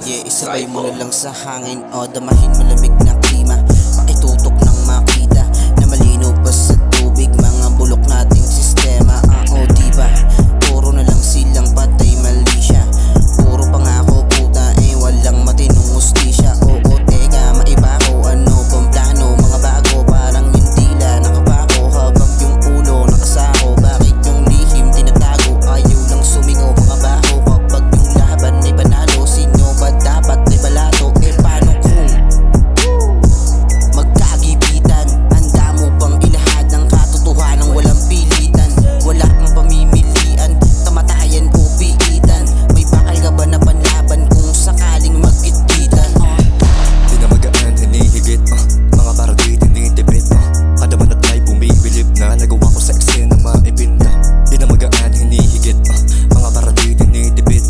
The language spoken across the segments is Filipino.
Yeah, isabay mo na lang sa hangin o damahin malamig na klima. Makitutok ng makita na malino pa sa tubig. Mga bulok nating sistema, o diba? Puro na lang silang patay, mali siya. Puro pangako puta, walang matinong ustisya. Oo teka, maiba ko, ano bang plano? Mga bago, parang yung tila nakapako. Habang yung ulo nakasako, bakit yung lihim tinatago? Ayaw lang sumingaw mga baho kapag yung laban ay panalo. Sino ba dapat ay balato? Paano kung magkagipitan? Handa mo bang ilahad ng katotohanan walang pilitan? Wala kang pamimilian, kamatayan o piitan. May bakal ka ba na panlaban kung sakaling magkitkitan? Di na magaan, hinihigit mga paradit, hinitipid kada man at may bumibilib na nagawa ko sa eksena maipinta. Di na magaan, hinihigit mga paradit, hinitipid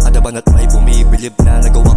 kada man at may bumibilib na nagawa